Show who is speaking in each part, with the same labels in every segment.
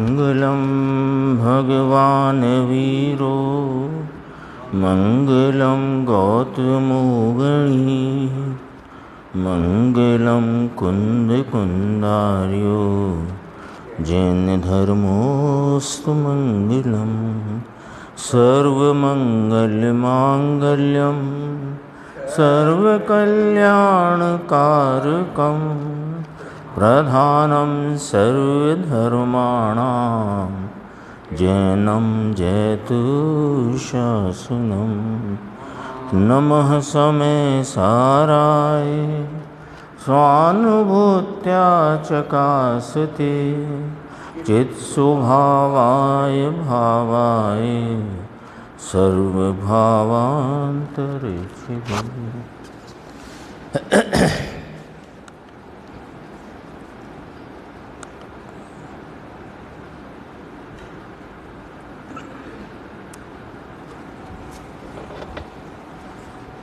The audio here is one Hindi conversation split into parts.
Speaker 1: मंगलम भगवान वीरो मंगलम गौतमोगणी मंगलम कुंद कुंदार्यो जैन धर्मोस्तु मंगलम सर्वमंगल मांगल्यम सर्वकल्याणकारकं प्रधानं सर्वधर्माणां जैनं जयतु शासनं। नमः समय साराय स्वानुभूत्या चकासते चित्स्वभावाय भावाय सर्वभावान्तरिक्षे।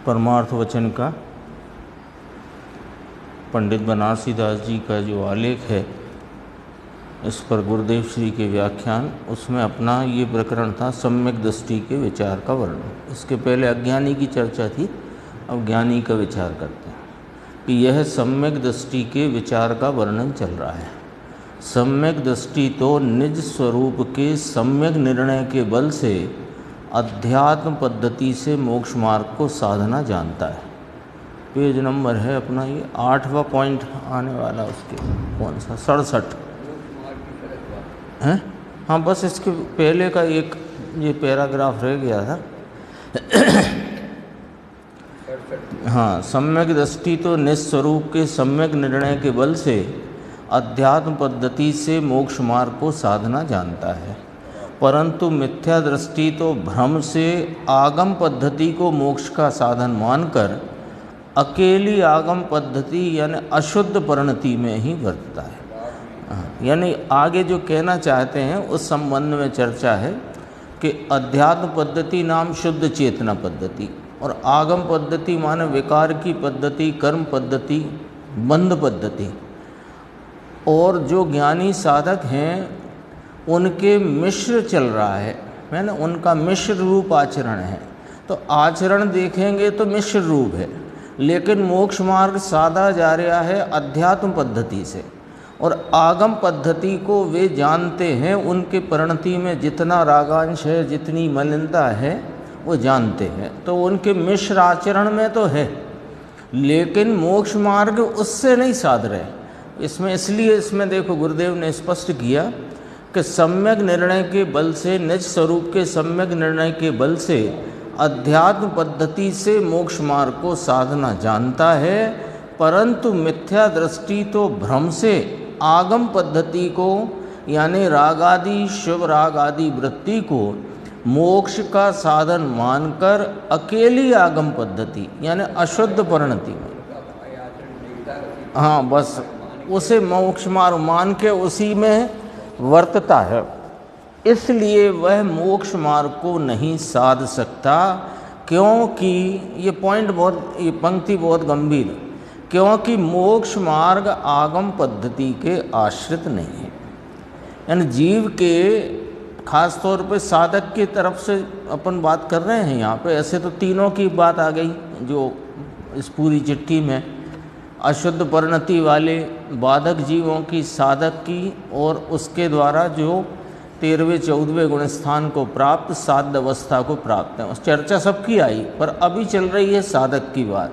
Speaker 1: परमार्थ वचन का पंडित बनारसी दास जी का जो आलेख है, इस पर गुरुदेव श्री के व्याख्यान, उसमें अपना ये प्रकरण था सम्यक दृष्टि के विचार का वर्णन। इसके पहले अज्ञानी की चर्चा थी, अब ज्ञानी का विचार करते हैं कि यह सम्यक दृष्टि के विचार का वर्णन चल रहा है। सम्यक दृष्टि तो निज स्वरूप के सम्यक निर्णय के बल से अध्यात्म पद्धति से मोक्ष मार्ग को साधना जानता है। पेज नंबर है अपना ये 8वां पॉइंट आने वाला, उसके कौन सा 67 हैं। हाँ, बस इसके पहले का एक ये पैराग्राफ रह गया था। हाँ, सम्यक दृष्टि तो निस्वरूप के सम्यक निर्णय के बल से अध्यात्म पद्धति से मोक्ष मार्ग को साधना जानता है, परंतु मिथ्या दृष्टि तो भ्रम से आगम पद्धति को मोक्ष का साधन मानकर अकेली आगम पद्धति यानी अशुद्ध परिणति में ही वर्तता है। यानी आगे जो कहना चाहते हैं उस संबंध में चर्चा है कि अध्यात्म पद्धति नाम शुद्ध चेतना पद्धति और आगम पद्धति माने विकार की पद्धति, कर्म पद्धति, बंध पद्धति। और जो ज्ञानी साधक हैं उनके मिश्र चल रहा है, ना, उनका मिश्र रूप आचरण है। तो आचरण देखेंगे तो मिश्र रूप है, लेकिन मोक्ष मार्ग साधा जा रहा है अध्यात्म पद्धति से, और आगम पद्धति को वे जानते हैं। उनके परिणति में जितना रागांश है, जितनी मलिनता है, वो जानते हैं। तो उनके मिश्र आचरण में तो है, लेकिन मोक्ष मार्ग उससे नहीं साध रहे। इसमें इसलिए इसमें देखो गुरुदेव ने स्पष्ट किया कि सम्यक निर्णय के बल से, निज स्वरूप के सम्यक निर्णय के बल से अध्यात्म पद्धति से मोक्ष मार्ग को साधना जानता है, परंतु मिथ्या दृष्टि तो भ्रम से आगम पद्धति को यानी रागादि, शुभ राग आदि वृत्ति को मोक्ष का साधन मानकर अकेली आगम पद्धति यानी अशुद्ध परिणति में, हाँ बस उसे मोक्ष मार्ग मान के उसी में वर्तता है। इसलिए वह मोक्ष मार्ग को नहीं साध सकता, क्योंकि ये पॉइंट बहुत, ये पंक्ति बहुत गंभीर है, क्योंकि मोक्ष मार्ग आगम पद्धति के आश्रित नहीं है। यानी जीव के खास तौर पे साधक की तरफ से अपन बात कर रहे हैं यहाँ पे। ऐसे तो तीनों की बात आ गई जो इस पूरी चिट्ठी में, अशुद्ध परिणति वाले बाधक जीवों की, साधक की, और उसके द्वारा जो 13वें 14वें गुण स्थान को प्राप्त, साध्य अवस्था को प्राप्त है। उस चर्चा सबकी आई, पर अभी चल रही है साधक की बात।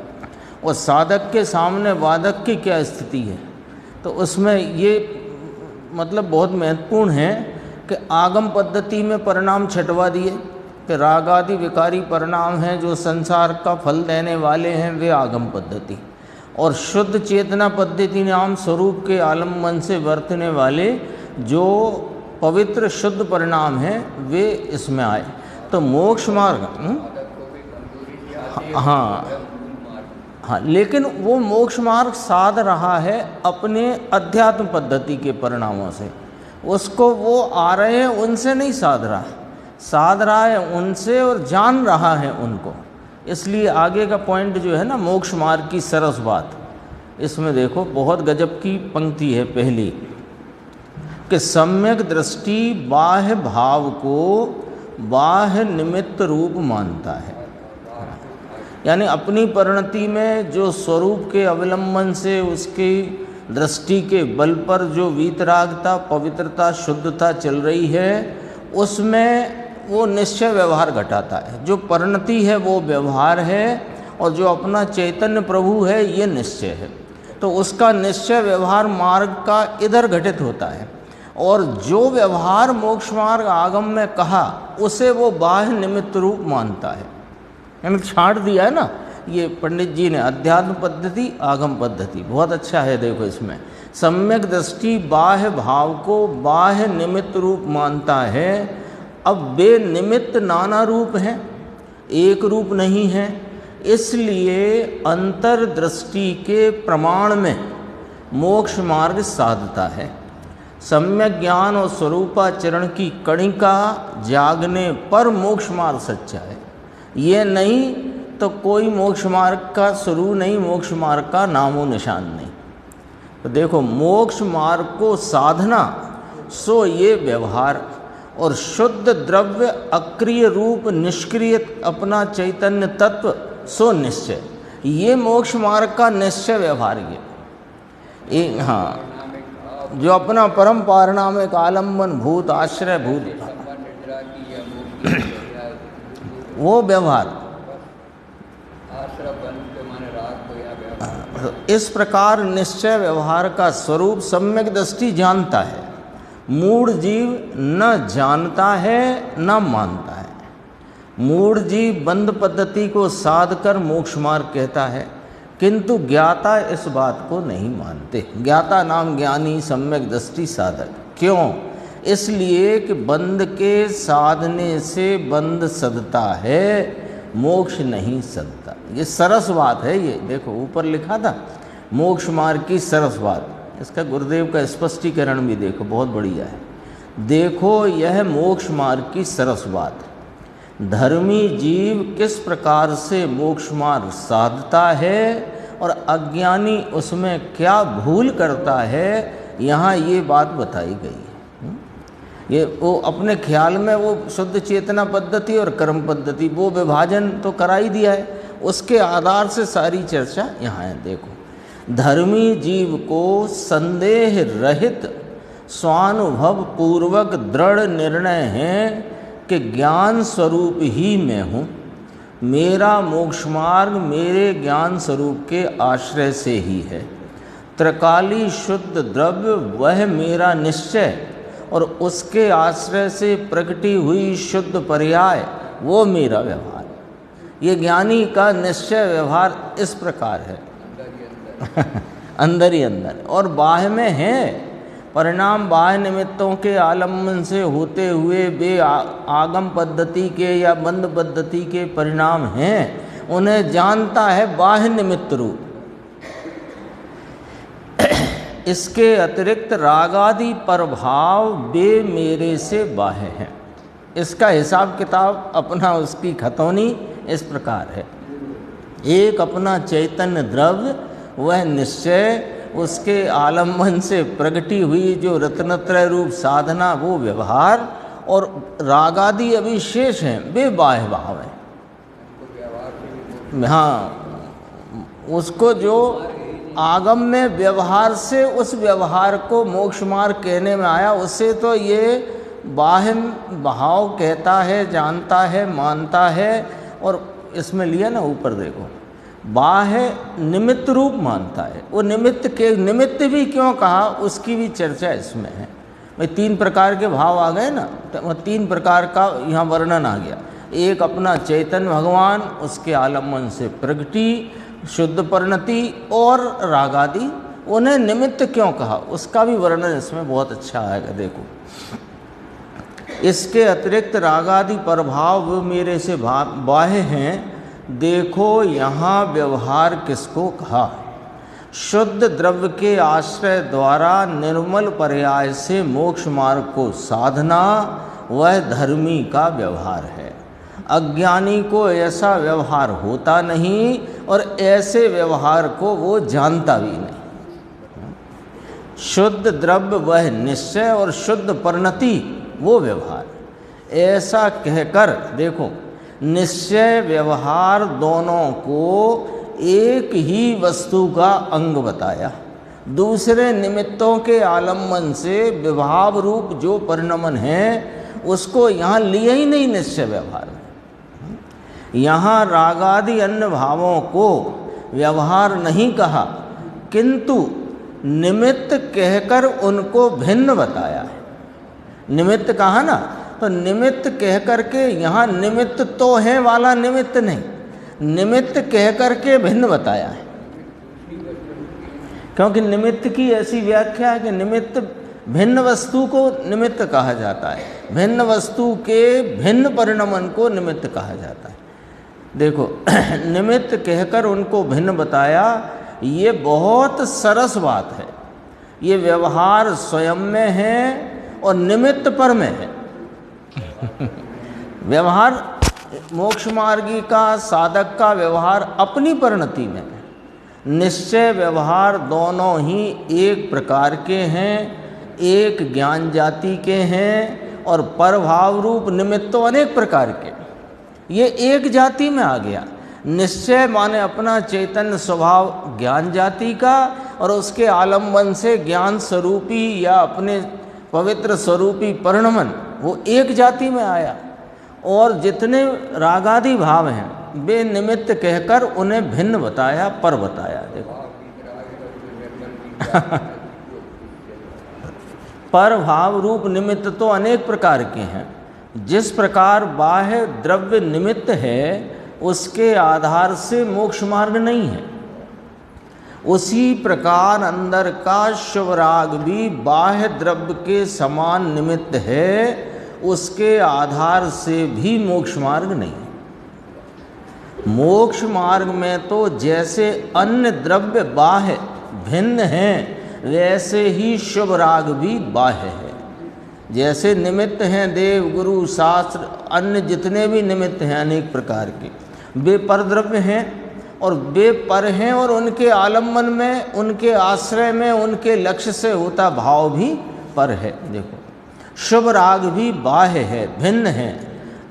Speaker 1: और साधक के सामने बाधक की क्या स्थिति है, तो उसमें ये मतलब बहुत महत्वपूर्ण है कि आगम पद्धति में परिणाम छटवा दिए कि रागादि विकारी परिणाम हैं जो संसार का फल देने वाले हैं, वे आगम पद्धति, और शुद्ध चेतना पद्धति नाम स्वरूप के आलम्बन से वर्तने वाले जो पवित्र शुद्ध परिणाम हैं, वे इसमें आए। तो मोक्ष मार्ग हाँ, लेकिन वो मोक्ष मार्ग साध रहा है अपने अध्यात्म पद्धति के परिणामों से। उसको वो आ रहे हैं उनसे नहीं साध रहा है उनसे, और जान रहा है उनको। इसलिए आगे का पॉइंट जो है ना, मोक्ष मार्ग की सरस बात, इसमें देखो बहुत गजब की पंक्ति है पहली। कि सम्यक दृष्टि बाह्य भाव को बाह्य निमित्त रूप मानता है। यानी अपनी परिणति में जो स्वरूप के अवलंबन से उसकी दृष्टि के बल पर जो वीतरागता, पवित्रता, शुद्धता चल रही है, उसमें वो निश्चय व्यवहार घटाता है। जो परिणति है वो व्यवहार है, और जो अपना चैतन्य प्रभु है ये निश्चय है। तो उसका निश्चय व्यवहार मार्ग का इधर घटित होता है, और जो व्यवहार मोक्ष मार्ग आगम में कहा उसे वो बाह्य निमित्त रूप मानता है। यानी छांट दिया है ना ये पंडित जी ने, अध्यात्म पद्धति आगम पद्धति, बहुत अच्छा है। देखो इसमें सम्यक दृष्टि बाह्य भाव को बाह्य निमित्त रूप मानता है। अब वे निमित्त नाना रूप हैं, एक रूप नहीं है, इसलिए अंतर्दृष्टि के प्रमाण में मोक्ष मार्ग साधता है। सम्यक ज्ञान और स्वरूपाचरण की कणिका जागने पर मोक्ष मार्ग सच्चा है। ये नहीं तो कोई मोक्ष मार्ग का शुरू नहीं, मोक्ष मार्ग का नामो निशान नहीं। तो देखो मोक्ष मार्ग को साधना सो ये व्यवहार, और शुद्ध द्रव्य अक्रिय रूप निष्क्रिय अपना चैतन्य तत्व सो निश्चय, ये मोक्ष मार्ग का निश्चय व्यवहार ये हाँ, जो अपना परम पारणामिक आलम्बन भूत आश्रय भूत वो व्यवहार। इस प्रकार निश्चय व्यवहार का स्वरूप सम्यक दृष्टि जानता है, मूढ़ जीव न जानता है न मानता है। मूढ़ जीव बंध पद्धति को साध कर मोक्ष मार्ग कहता है, किंतु ज्ञाता इस बात को नहीं मानते। ज्ञाता नाम ज्ञानी सम्यक दृष्टि साधक। क्यों? इसलिए कि बंध के साधने से बंध सदता है, मोक्ष नहीं सदता। ये सरस बात है। ये देखो ऊपर लिखा था मोक्ष मार्ग की सरस बात, इसका गुरुदेव का स्पष्टीकरण भी देखो, बहुत बढ़िया है। देखो यह मोक्ष मार्ग की सरस बात। धर्मी जीव किस प्रकार से मोक्ष मार्ग साधता है और अज्ञानी उसमें क्या भूल करता है, यहाँ ये बात बताई गई है। ये वो अपने ख्याल में वो शुद्ध चेतना पद्धति और कर्म पद्धति वो विभाजन तो करा ही दिया है, उसके आधार से सारी चर्चा यहाँ है। देखो धर्मी जीव को संदेह रहित स्वानुभव पूर्वक दृढ़ निर्णय है कि ज्ञान स्वरूप ही मैं हूँ, मेरा मोक्ष मार्ग मेरे ज्ञान स्वरूप के आश्रय से ही है। त्रिकाली शुद्ध द्रव्य वह मेरा निश्चय और उसके आश्रय से प्रकटी हुई शुद्ध पर्याय वो मेरा व्यवहार। ये ज्ञानी का निश्चय व्यवहार इस प्रकार है अंदर ही अंदर, और बाह्य में है। परिणाम बाह्य निमित्तों के आलम्बन से होते हुए वे आगम पद्धति के या बंध पद्धति के परिणाम हैं, उन्हें जानता है बाह्य निमित्त रूप। इसके अतिरिक्त रागादि प्रभाव वे मेरे से बाह्य हैं। इसका हिसाब किताब अपना उसकी खतौनी इस प्रकार है। एक अपना चैतन्य द्रव्य वह निश्चय, उसके आलम्बन से प्रगटी हुई जो रत्नत्रय रूप साधना वो व्यवहार, और रागादि अभी शेष हैं वे बाह्य भाव हैं। हाँ, उसको जो आगम में व्यवहार से उस व्यवहार को मोक्ष मार्ग कहने में आया, उससे तो ये बाह्य भाव कहता है, जानता है, मानता है। और इसमें लिया ना ऊपर देखो बाह्य निमित्त रूप मानता है। वो निमित्त के निमित्त भी क्यों कहा उसकी भी चर्चा इसमें है। भाई तीन प्रकार के भाव आ गए ना, तो तीन प्रकार का यहाँ वर्णन आ गया। एक अपना चैतन्य भगवान, उसके आलम्बन से प्रगति शुद्ध परिणति और रागादि, उन्हें निमित्त क्यों कहा उसका भी वर्णन इसमें बहुत अच्छा आएगा। देखो इसके अतिरिक्त रागादि प्रभाव मेरे से बाह्य हैं। देखो यहाँ व्यवहार किसको कहा? शुद्ध द्रव्य के आश्रय द्वारा निर्मल पर्याय से मोक्ष मार्ग को साधना वह धर्मी का व्यवहार है। अज्ञानी को ऐसा व्यवहार होता नहीं और ऐसे व्यवहार को वो जानता भी नहीं। शुद्ध द्रव्य वह निश्चय और शुद्ध परिणति वो व्यवहार। ऐसा कहकर देखो, निश्चय व्यवहार दोनों को एक ही वस्तु का अंग बताया। दूसरे निमित्तों के आलम्बन से विभाव रूप जो परिणमन है उसको यहाँ लिया ही नहीं निश्चय व्यवहार। यहाँ रागादि अन्य भावों को व्यवहार नहीं कहा, किंतु निमित्त कहकर उनको भिन्न बताया है। निमित्त कहा ना, तो निमित्त कहकर के यहाँ निमित्त तो है वाला निमित्त नहीं, निमित्त कहकर के भिन्न बताया है। क्योंकि निमित्त की ऐसी व्याख्या है कि निमित्त भिन्न वस्तु को निमित्त कहा जाता है, भिन्न वस्तु के भिन्न परिणमन को निमित्त कहा जाता है। देखो निमित्त कहकर उनको भिन्न बताया, ये बहुत सरस बात है। ये व्यवहार स्वयं में है और निमित्त पर में है। व्यवहार मोक्ष मार्गी का साधक का व्यवहार अपनी परिणति में है। निश्चय व्यवहार दोनों ही एक प्रकार के हैं, एक ज्ञान जाति के हैं, और परभाव रूप निमित्त तो अनेक प्रकार के। ये एक जाति में आ गया। निश्चय माने अपना चैतन्य स्वभाव ज्ञान जाति का, और उसके आलम्बन से ज्ञान स्वरूपी या अपने पवित्र स्वरूपी परिणमन वो एक जाति में आया। और जितने रागादि भाव हैं वे निमित्त कहकर उन्हें भिन्न बताया, पर बताया। देखो पर भाव रूप निमित्त तो अनेक प्रकार के हैं। जिस प्रकार बाह्य द्रव्य निमित्त है उसके आधार से मोक्ष मार्ग नहीं है, उसी प्रकार अंदर का शुभराग भी बाह्य द्रव्य के समान निमित्त है, उसके आधार से भी मोक्ष मार्ग नहीं है। मोक्ष मार्ग में तो जैसे अन्य द्रव्य बाह्य भिन्न हैं, वैसे ही शुभ राग भी बाह्य है। जैसे निमित्त हैं देव गुरु शास्त्र अन्य जितने भी निमित्त हैं अनेक प्रकार के, वे पर द्रव्य हैं और वे पर हैं, और उनके आलम्बन में, उनके आश्रय में, उनके लक्ष्य से होता भाव भी पर है। देखो शुभ राग भी बाह्य है, भिन्न है।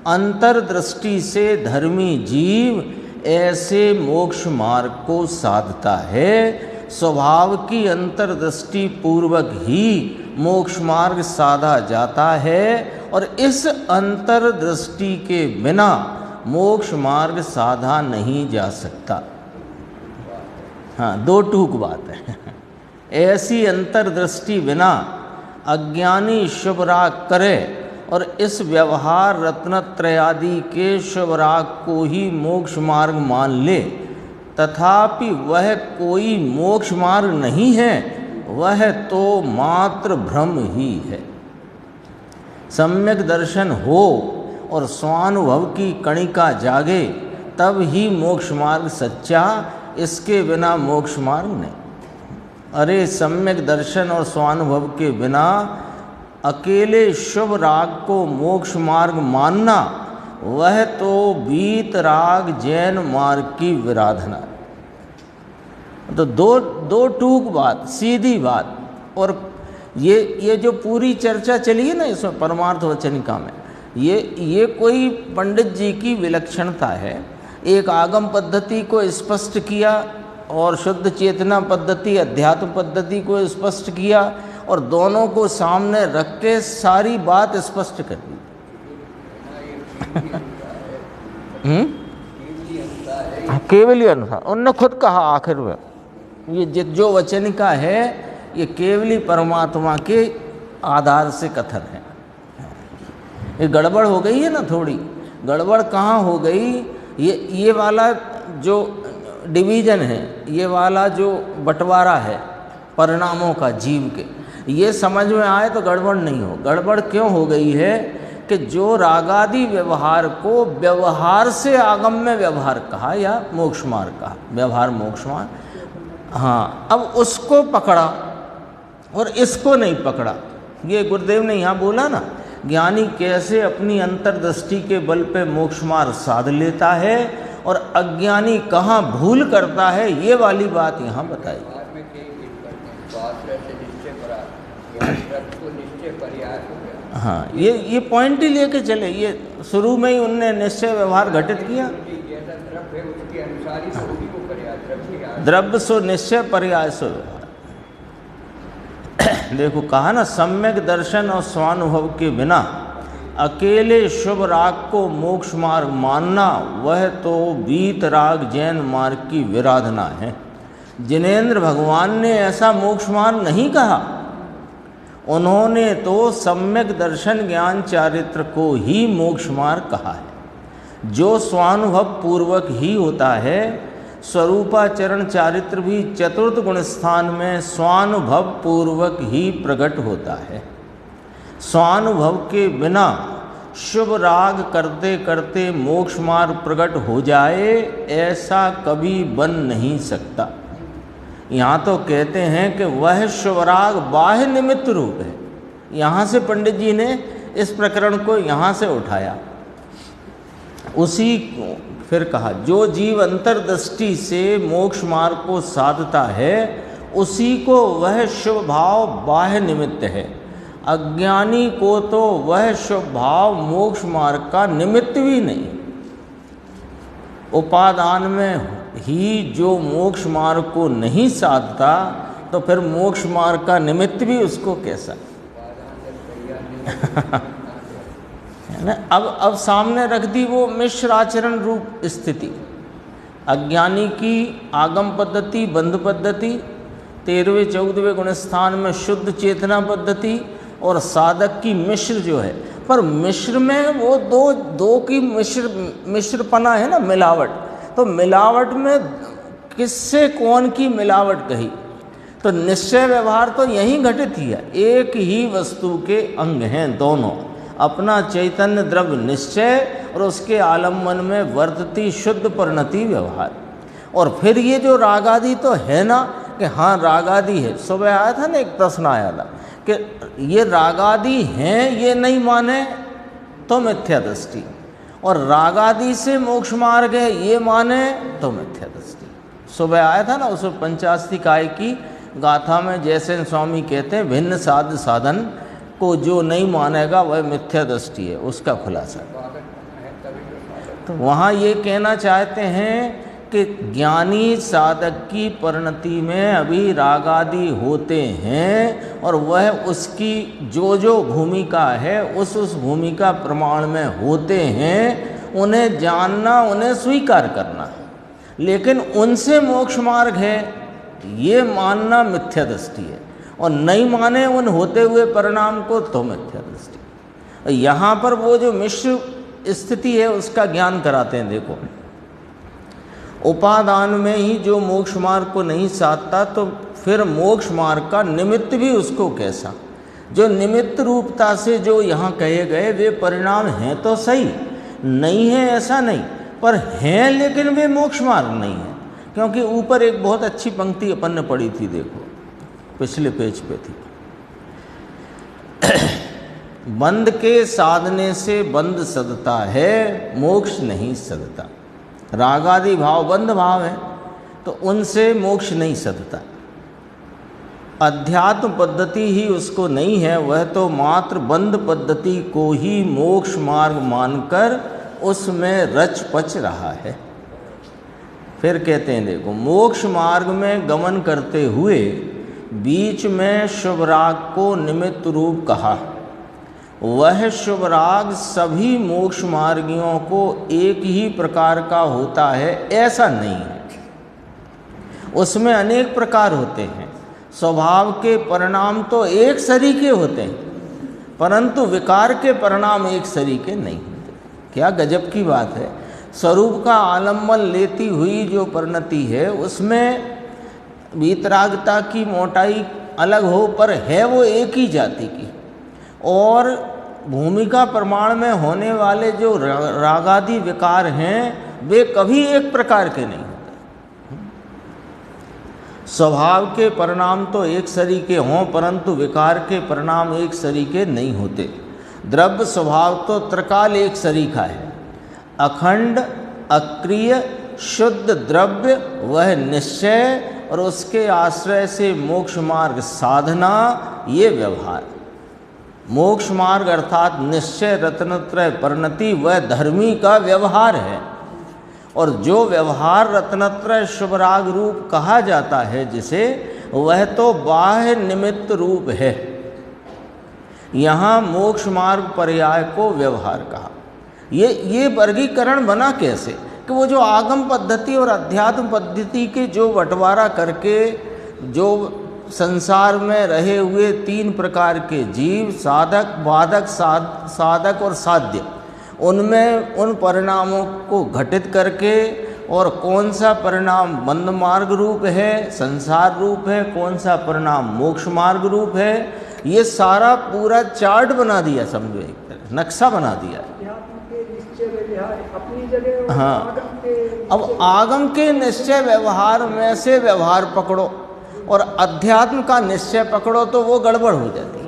Speaker 1: अंतर्दृष्टि से धर्मी जीव ऐसे मोक्ष मार्ग को साधता है। स्वभाव की अंतर्दृष्टि पूर्वक ही मोक्ष मार्ग साधा जाता है, और इस अंतर्दृष्टि के बिना मोक्ष मार्ग साधा नहीं जा सकता। हाँ, दो टूक बात है। ऐसी अंतर्दृष्टि बिना अज्ञानी शुभ राग करे और इस व्यवहार रत्नत्रयादि के शुभ राग को ही मोक्ष मार्ग मान ले, तथापि वह कोई मोक्ष मार्ग नहीं है, वह तो मात्र भ्रम ही है। सम्यक दर्शन हो और स्वानुभव की कणिका जागे, तब ही मोक्ष मार्ग सच्चा, इसके बिना मोक्ष मार्ग नहीं। अरे सम्यक दर्शन और स्वानुभव के बिना अकेले शुभ राग को मोक्ष मार्ग मानना, वह तो वीत राग जैन मार्ग की विराधना। तो दो टूक बात, सीधी बात। और ये जो पूरी चर्चा चली है ना इसमें परमार्थ वचनिका में, ये कोई पंडित जी की विलक्षणता है। एक आगम पद्धति को स्पष्ट किया और शुद्ध चेतना पद्धति, अध्यात्म पद्धति को स्पष्ट किया, और दोनों को सामने रख के सारी बात स्पष्ट कर दी। केवली अनुसार उनने खुद कहा आखिर में, ये जो वचनिका है ये केवली परमात्मा के आधार से कथन है। ये गड़बड़ हो गई है ना थोड़ी। गड़बड़ कहाँ हो गई? ये वाला जो डिवीज़न है, ये वाला जो बंटवारा है परिणामों का जीव के, ये समझ में आए तो गड़बड़ नहीं हो। गड़बड़ क्यों हो गई है कि जो रागादि व्यवहार को व्यवहार से आगम में व्यवहार कहा या मोक्ष मार्ग कहा, व्यवहार मोक्ष मार्ग, हाँ, अब उसको पकड़ा और इसको नहीं पकड़ा। ये गुरुदेव ने यहाँ बोला ना, ज्ञानी कैसे अपनी अंतर्दृष्टि के बल पे मोक्ष मार्ग साध लेता है और अज्ञानी कहाँ भूल करता है, ये वाली बात यहाँ बताई। हाँ, ये पॉइंट ही लेके चले। ये शुरू में ही उनने निश्चय व्यवहार घटित किया। द्रव्य सो निश्चय पर्याय सो व्यवहार। देखो कहा ना, सम्यक दर्शन और स्वानुभव के बिना अकेले शुभ राग को मोक्ष मार्ग मानना वह तो वीत राग जैन मार्ग की विराधना है। जिनेंद्र भगवान ने ऐसा मोक्ष मार्ग नहीं कहा, उन्होंने तो सम्यक दर्शन ज्ञान चारित्र को ही मोक्ष मार्ग कहा है, जो स्वानुभव पूर्वक ही होता है। स्वरूपाचरण चारित्र भी चतुर्थ गुण स्थान में स्वानुभव पूर्वक ही प्रकट होता है। स्वानुभव के बिना शुभ राग करते करते मोक्ष मार्ग प्रकट हो जाए, ऐसा कभी बन नहीं सकता। यहाँ तो कहते हैं कि वह शुभ राग बाह्य निमित्त रूप है। यहाँ से पंडित जी ने इस प्रकरण को यहाँ से उठाया। उसी फिर कहा, जो जीव अंतर्दृष्टि से मोक्ष मार्ग को साधता है, उसी को वह शुभ भाव बाह्य निमित्त है। अज्ञानी को तो वह शुभ भाव मोक्ष मार्ग का निमित्त भी नहीं। उपादान में ही जो मोक्ष मार्ग को नहीं साधता, तो फिर मोक्ष मार्ग का निमित्त भी उसको कैसा है ना। अब सामने रख दी वो मिश्र आचरण रूप स्थिति। अज्ञानी की आगम पद्धति, बंध पद्धति, 13वें 14वें गुण स्थान में शुद्ध चेतना पद्धति, और साधक की मिश्र जो है। पर मिश्र में वो दो की मिश्रपना है ना, मिलावट। तो मिलावट में किससे कौन की मिलावट कही? तो निश्चय व्यवहार तो यहीं घटित ही है। एक ही वस्तु के अंग हैं दोनों, अपना चैतन्य द्रव्य निश्चय और उसके आलम्बन में वर्तती शुद्ध परिणति व्यवहार। और फिर ये जो रागादि तो है ना, कि हाँ रागादि है। सुबह आया था ना, एक प्रश्न आया था कि ये रागादि हैं, ये नहीं माने तो मिथ्या दृष्टि, और रागादि से मोक्ष मार्ग है ये माने तो मिथ्या दृष्टि। सुबह आया था ना, उसमें पंचास्तिकाय की गाथा में जयसेन स्वामी कहते हैं, भिन्न साध साधन को जो नहीं मानेगा वह मिथ्या दृष्टि है, उसका खुलासा। तो वहाँ ये कहना चाहते हैं कि ज्ञानी साधक की परिणति में अभी रागादि होते हैं, और वह उसकी जो भूमिका है उस भूमिका प्रमाण में होते हैं। उन्हें जानना, उन्हें स्वीकार करना, लेकिन उनसे मोक्ष मार्ग है ये मानना मिथ्या दृष्टि है। और नहीं माने उन होते हुए परिणाम को तो मिथ्या दृष्टि। यहाँ पर वो जो मिश्र स्थिति है उसका ज्ञान कराते हैं। देखो, उपादान में ही जो मोक्ष मार्ग को नहीं साधता, तो फिर मोक्ष मार्ग का निमित्त भी उसको कैसा? जो निमित्त रूपता से जो यहाँ कहे गए वे परिणाम हैं तो सही, नहीं है ऐसा नहीं, पर हैं लेकिन वे मोक्ष मार्ग नहीं है। क्योंकि ऊपर एक बहुत अच्छी पंक्ति अपन ने पढ़ी थी, देखो पिछले पेज पे थी, बंध के साधने से बंध सदता है, मोक्ष नहीं सदता। रागादि भाव बंध भाव है, तो उनसे मोक्ष नहीं सदता। अध्यात्म पद्धति ही उसको नहीं है, वह तो मात्र बंध पद्धति को ही मोक्ष मार्ग मानकर उसमें रच पच रहा है। फिर कहते हैं, देखो, मोक्ष मार्ग में गमन करते हुए बीच में शुभ राग को निमित्त रूप कहा। वह शुभ राग सभी मोक्ष मार्गियों को एक ही प्रकार का होता है ऐसा नहीं है, उसमें अनेक प्रकार होते हैं। स्वभाव के परिणाम तो एक सरीके होते हैं, परंतु विकार के परिणाम एक सरीके नहीं होते। क्या गजब की बात है। स्वरूप का आलम्बन लेती हुई जो परिणति है उसमें वीतरागता की मोटाई अलग हो, पर है वो एक ही जाति की। और भूमिका प्रमाण में होने वाले जो रागादि विकार हैं वे कभी एक प्रकार के नहीं होते। स्वभाव के परिणाम तो एक सरीके हों, परंतु विकार के परिणाम एक सरीके नहीं होते। द्रव्य स्वभाव तो त्रिकाल एक सरीका है, अखंड, अक्रिय, शुद्ध द्रव्य वह निश्चय और उसके आश्रय से मोक्ष मार्ग साधना, ये व्यवहार। मोक्ष मार्ग अर्थात निश्चय, रत्नत्रय, परिणति वह धर्मी का व्यवहार है। और जो व्यवहार रत्नत्रय शुभराग रूप कहा जाता है जिसे, वह तो बाह्य निमित्त रूप है। यहाँ मोक्ष मार्ग पर्याय को व्यवहार कहा। ये वर्गीकरण बना कैसे कि वो जो आगम पद्धति और अध्यात्म पद्धति के जो बंटवारा करके जो संसार में रहे हुए 3 प्रकार के जीव, साधक, बाधक, साधक और साध्य, उनमें उन परिणामों को घटित करके, और कौन सा परिणाम बंध मार्ग रूप है, संसार रूप है, कौन सा परिणाम मोक्ष मार्ग रूप है, ये सारा पूरा चार्ट बना दिया, समझो एक तरह नक्शा बना दिया।
Speaker 2: अपनी जगह।
Speaker 1: हाँ, अब आगम के निश्चय व्यवहार में से व्यवहार पकड़ो और अध्यात्म का निश्चय पकड़ो तो वो गड़बड़ हो जाती है।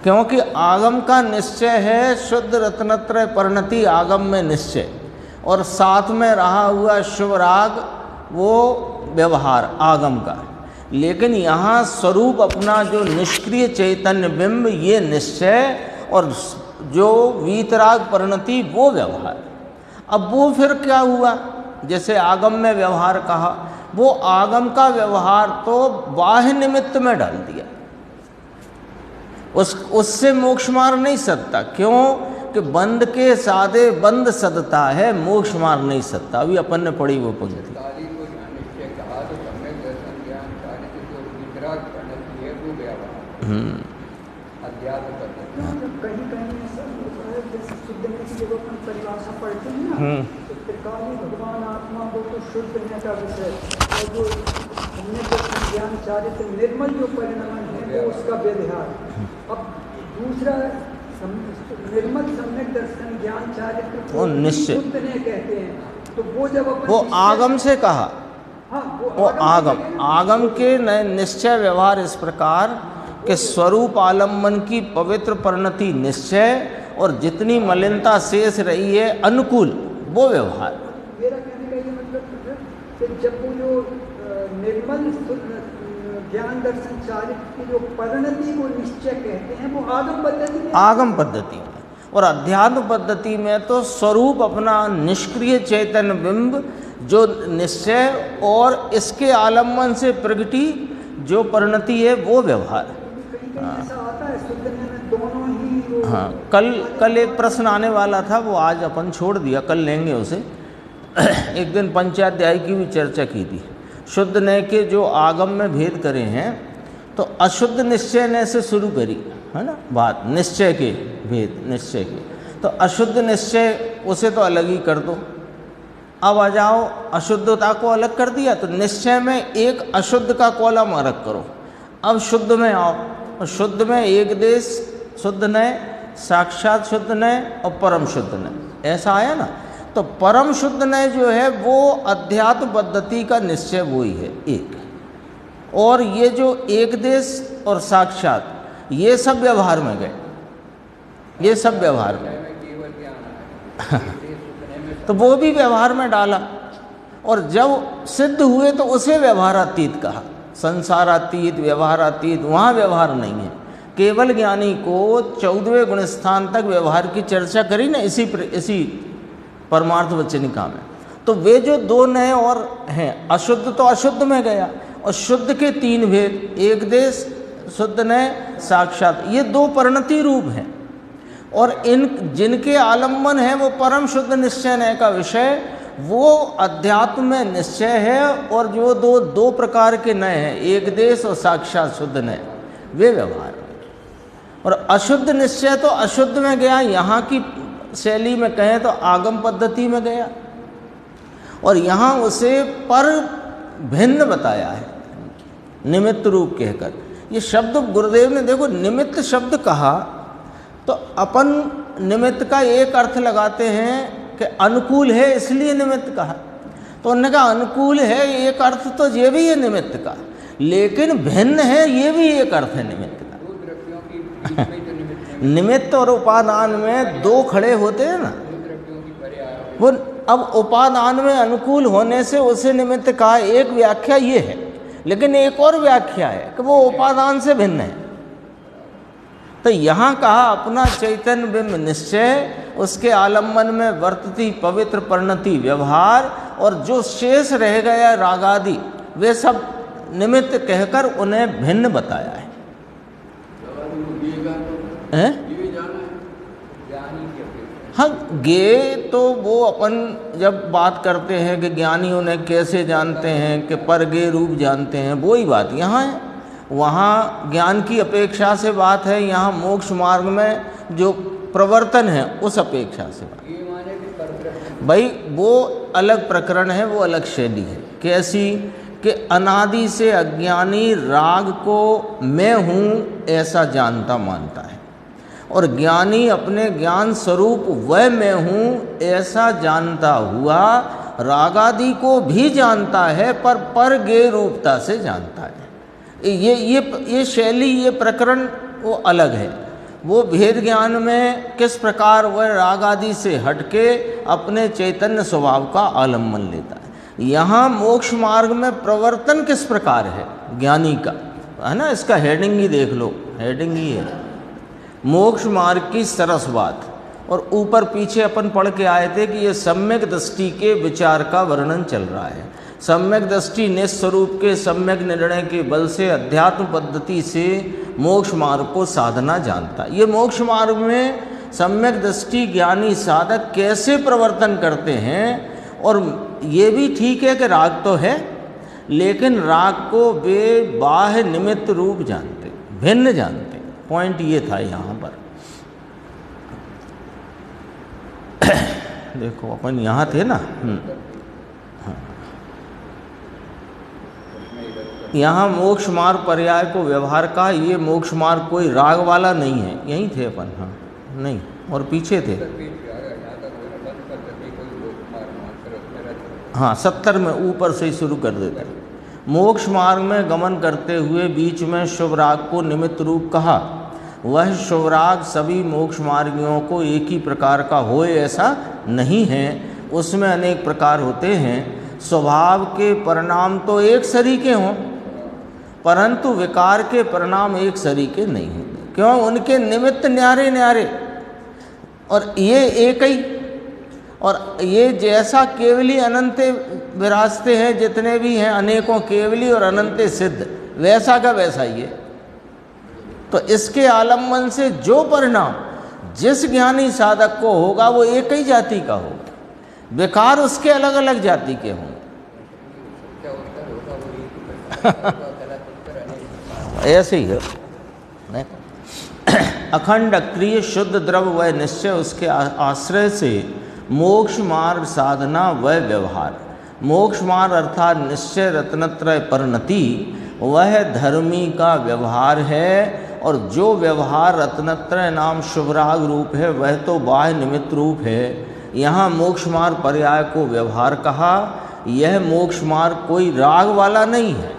Speaker 1: क्योंकि आगम का निश्चय है शुद्ध रत्नत्रय परिणति, आगम में निश्चय, और साथ में रहा हुआ शुभ राग वो व्यवहार आगम का। लेकिन यहाँ स्वरूप अपना जो निष्क्रिय चैतन्य बिंब, ये निश्चय, और जो वीतराग परिणति वो व्यवहार। अब वो फिर क्या हुआ, जैसे आगम में व्यवहार कहा, वो आगम का व्यवहार तो बाह्य निमित्त में डाल दिया, उससे मोक्ष मार्ग नहीं सदता। क्यों कि बंद के सादे बंद सदता है, मोक्ष मार्ग नहीं सदता। अभी अपन ने पढ़ी वो पंक्ति।
Speaker 2: कहीं कहीं ऐसा होता है, जैसे शुद्ध में की जब अपन परिभाषा पढ़ते हैं ना, तो त्रिकाली भगवान आत्मा वो तो शुद्ध होने का विषय, और जो हमने जो ज्ञान चारित्र निर्मल जो परिणाम है वो उसका व्यवहार। अब दूसरा निर्मल सम्यक दर्शन ज्ञान चारित्र को शुद्ध ने कहते हैं, तो वो जब अपन
Speaker 1: वो आगम से कहा।
Speaker 2: हाँ,
Speaker 1: वो आगम के निश्चय व्यवहार इस प्रकार कि स्वरूप आलम्बन की पवित्र परिणति निश्चय, और जितनी मलिनता शेष रही है अनुकूल, वो व्यवहार।
Speaker 2: मेरा कहने का ये मतलब कि जब वो जो निर्मल ज्ञान दर्शन चारित्र की जो परिणति को निश्चय कहते हैं, वो आगम पद्धति में,
Speaker 1: आगम पद्धति में। और अध्यात्म पद्धति में तो स्वरूप अपना निष्क्रिय चैतन्य बिंब जो निश्चय, और इसके आलम्बन से प्रगति जो परिणति है वो व्यवहार। हाँ, कल एक प्रश्न आने वाला था, वो आज अपन छोड़ दिया, कल लेंगे उसे। एक दिन पंचाध्याय की भी चर्चा की थी। शुद्ध नय के जो आगम में भेद करे हैं, तो अशुद्ध निश्चय नय से शुरू करी है ना बात, निश्चय के भेद, निश्चय के। तो अशुद्ध निश्चय उसे तो अलग ही कर दो। अब आ जाओ, अशुद्धता को अलग कर दिया, तो निश्चय में एक अशुद्ध का कॉलम अलग करो। अब शुद्ध में आओ, और शुद्ध में एक देश शुद्ध नय, साक्षात शुद्ध नय और परम शुद्ध नय, ऐसा आया ना। तो परम शुद्ध नय जो है वो अध्यात्म पद्धति का निश्चय वो ही है एक, और ये जो एक देश और साक्षात ये सब व्यवहार में गए, ये सब व्यवहार में तो वो भी व्यवहार में डाला, और जब सिद्ध हुए तो उसे व्यवहारातीत कहा। संसारातीत, व्यवहारातीत, वहाँ व्यवहार नहीं है। केवल ज्ञानी को 14वें गुण स्थान तक व्यवहार की चर्चा करी ना इसी परमार्थ वचनिका में। तो वे जो दो नए और हैं, अशुद्ध तो अशुद्ध में गया, और शुद्ध के 3 भेद, एक देश शुद्ध नय साक्षात, ये 2 परिणति रूप हैं। और इन जिनके आलम्बन है वो परम शुद्ध निश्चय नय का विषय, वो अध्यात्म में निश्चय है। और जो दो प्रकार के नय हैं, एक देश और साक्षात शुद्ध नय, वे व्यवहार। और अशुद्ध निश्चय तो अशुद्ध में गया, यहाँ की शैली में कहें तो आगम पद्धति में गया, और यहाँ उसे पर भिन्न बताया है निमित्त रूप कहकर। ये शब्द गुरुदेव ने देखो निमित्त शब्द कहा, तो अपन निमित्त का एक अर्थ लगाते हैं कि अनुकूल है इसलिए निमित्त कहा। तो उन्होंने कहा अनुकूल है एक अर्थ तो ये भी है निमित्त का, लेकिन भिन्न है ये भी एक अर्थ है निमित्त का। निमित्त और उपादान में 2 खड़े होते हैं ना, वो अब उपादान में अनुकूल होने से उसे निमित्त कहा, एक व्याख्या ये है, लेकिन एक और व्याख्या है कि वो उपादान से भिन्न है। तो यहाँ कहा अपना चैतन्य बिंब निश्चय, उसके आलम्बन में वर्तती पवित्र परिणति व्यवहार, और जो शेष रह गया रागादि वे सब निमित्त कहकर उन्हें भिन्न बताया है। हाँ, गे तो वो अपन जब बात करते हैं कि ज्ञानी उन्हें कैसे जानते हैं कि पर गे रूप जानते हैं, वो ही बात यहाँ है। वहाँ ज्ञान की अपेक्षा से बात है, यहाँ मोक्ष मार्ग में जो प्रवर्तन है उस अपेक्षा से बात। भाई वो अलग प्रकरण है, वो अलग शैली है। कैसी कि अनादि से अज्ञानी राग को मैं हूँ ऐसा जानता मानता है, और ज्ञानी अपने ज्ञान स्वरूप वह मैं हूँ ऐसा जानता हुआ रागादि को भी जानता है, पर गे रूपता से जानता है। ये शैली, ये प्रकरण वो अलग है। वो भेद ज्ञान में किस प्रकार वह राग आदि से हटके अपने चैतन्य स्वभाव का आलम्बन लेता है। यहाँ मोक्ष मार्ग में प्रवर्तन किस प्रकार है ज्ञानी का, है ना। इसका हेडिंग ही देख लो, हेडिंग ही है मोक्ष मार्ग की सरस बात। और ऊपर पीछे अपन पढ़ के आए थे कि ये सम्यक दृष्टि के विचार का वर्णन चल रहा है। सम्यक दृष्टि निस्वरूप के सम्यक निर्णय के बल से अध्यात्म पद्धति से मोक्ष मार्ग को साधना जानता। ये मोक्ष मार्ग में सम्यक दृष्टि ज्ञानी साधक कैसे प्रवर्तन करते हैं। और ये भी ठीक है कि राग तो है, लेकिन राग को वे बाह्य निमित्त रूप जानते, भिन्न जानते। पॉइंट ये था यहाँ पर। देखो अपन यहाँ थे ना, यहाँ मोक्ष मार्ग पर्याय को व्यवहार का। ये मोक्ष मार्ग कोई राग वाला नहीं है, यहीं थे अपन। हाँ नहीं, और पीछे थे। हाँ 70 में ऊपर से ही शुरू कर देते हैं। मोक्ष मार्ग में गमन करते हुए बीच में शुभ राग को निमित्त रूप कहा। वह शुभ राग सभी मोक्ष मार्गियों को एक ही प्रकार का होए ऐसा नहीं है, उसमें अनेक प्रकार होते हैं। स्वभाव के परिणाम तो एक सरीके हों, परंतु विकार के परिणाम एक सरीके नहीं होते। क्यों? उनके निमित्त न्यारे न्यारे, और ये एक ही। और ये जैसा केवली अनंते विराजते हैं, जितने भी हैं अनेकों केवली और अनंते सिद्ध, वैसा का वैसा ही है। तो इसके आलम्बन से जो परिणाम जिस ज्ञानी साधक को होगा वो एक ही जाति का होगा, विकार उसके अलग अलग जाति के होंगे। ऐसे ही है। अखंड अक्रिय शुद्ध द्रव व निश्चय, उसके आश्रय से मोक्ष मार्ग साधना व व्यवहार। मोक्ष मार्ग अर्थात निश्चय रत्नत्रय परिणति वह धर्मी का व्यवहार है, और जो व्यवहार रत्नत्रय नाम शुभराग रूप है वह तो बाह्य निमित्त रूप है। यहाँ मोक्ष मार्ग पर्याय को व्यवहार कहा। यह मोक्ष मार्ग कोई राग वाला नहीं है।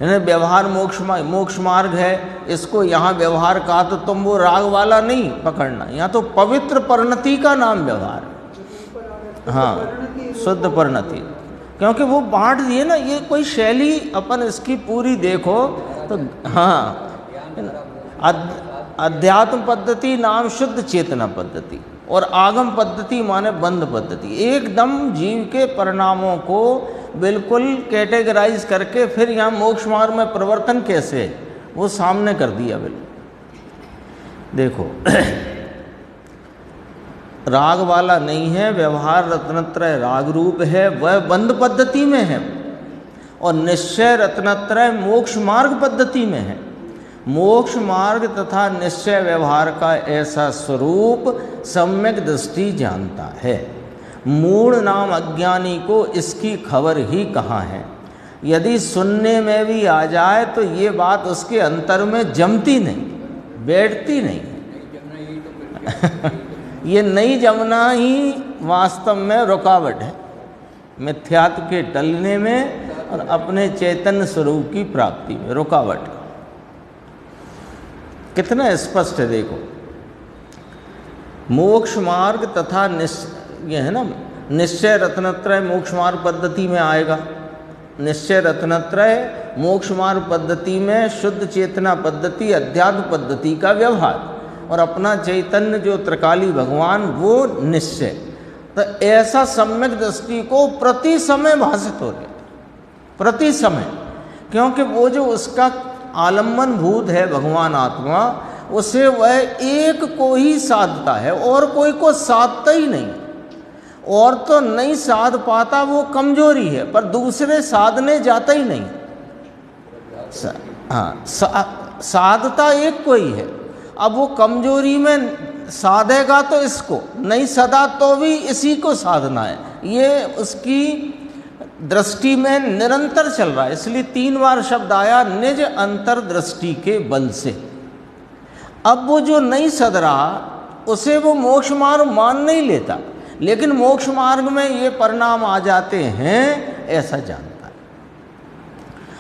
Speaker 1: व्यवहार मोक्ष मार्ग है, इसको यहाँ व्यवहार कहा तो तुम वो राग वाला नहीं पकड़ना। यहाँ तो पवित्र परिणति का नाम व्यवहार है। हाँ शुद्ध परिणति, क्योंकि वो बांट दिए ना। ये कोई शैली अपन इसकी पूरी देखो तो, हाँ अध्यात्म पद्धति नाम शुद्ध चेतना पद्धति, और आगम पद्धति माने बंध पद्धति। एकदम जीव के परिणामों को बिल्कुल कैटेगराइज करके फिर यहाँ मोक्ष मार्ग में प्रवर्तन कैसे है वो सामने कर दिया। बिल्कुल देखो राग वाला नहीं है, व्यवहार रत्नत्रय राग रूप है, वह बंध पद्धति में है, और निश्चय रत्नत्रय मोक्ष मार्ग पद्धति में है। मोक्ष मार्ग तथा निश्चय व्यवहार का ऐसा स्वरूप सम्यक दृष्टि जानता है। मूढ़ नाम अज्ञानी को इसकी खबर ही कहाँ है। यदि सुनने में भी आ जाए तो ये बात उसके अंतर में जमती नहीं, बैठती नहीं। ये नहीं जमना ही वास्तव में रुकावट है मिथ्यात्व के टलने में और अपने चैतन्य स्वरूप की प्राप्ति में रुकावट। कितना स्पष्ट है देखो। मोक्ष मार्ग तथा ये है ना, निश्चय रत्नत्रय मोक्ष मार्ग पद्धति में आएगा। निश्चय रत्नत्रय मोक्ष मार्ग पद्धति में शुद्ध चेतना पद्धति, अध्यात्म पद्धति का व्यवहार, और अपना चैतन्य जो त्रिकाली भगवान वो निश्चय। तो ऐसा सम्यक दृष्टि को प्रति समय भाषित हो रहा, प्रति समय, क्योंकि वो जो उसका आलम्बन भूत है भगवान आत्मा, उसे वह एक को ही साधता है और कोई को साधता ही नहीं। और तो नहीं साध पाता, वो कमजोरी है, पर दूसरे साधने जाता ही नहीं। हाँ, साधता एक को ही है। अब वो कमजोरी में साधेगा तो इसको, नहीं सदा तो भी इसी को साधना है, ये उसकी दृष्टि में निरंतर चल रहा है। इसलिए 3 बार शब्द आया, निज अंतर्दृष्टि के बल से। अब वो जो नहीं सद रहा उसे वो मोक्ष मार्ग मान नहीं लेता, लेकिन मोक्ष मार्ग में ये परिणाम आ जाते हैं, ऐसा जानता है।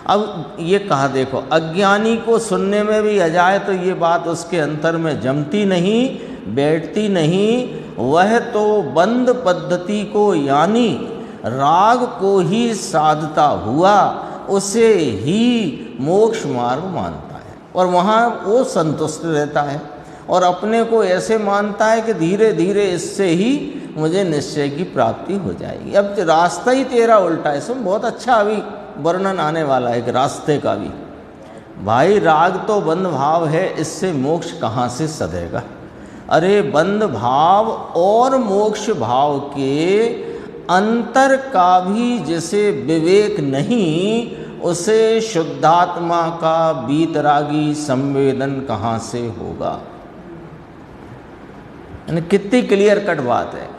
Speaker 1: अब ये कहा देखो, अज्ञानी को सुनने में भी आ जाए तो ये बात उसके अंतर में जमती नहीं, बैठती नहीं। वह तो बंद पद्धति को यानी राग को ही साधता हुआ उसे ही मोक्ष मार्ग मानता है, और वहाँ वो संतुष्ट रहता है, और अपने को ऐसे मानता है कि धीरे धीरे इससे ही मुझे निश्चय की प्राप्ति हो जाएगी। अब रास्ता ही तेरा उल्टा है। इसमें बहुत अच्छा अभी वर्णन आने वाला है कि रास्ते का भी। भाई राग तो बंद भाव है, इससे मोक्ष कहाँ से सधेगा? अरे बंद भाव और मोक्ष भाव के अंतर का भी जिसे विवेक नहीं, उसे शुद्धात्मा का बीतरागी संवेदन कहाँ से होगा? कितनी क्लियर कट बात है।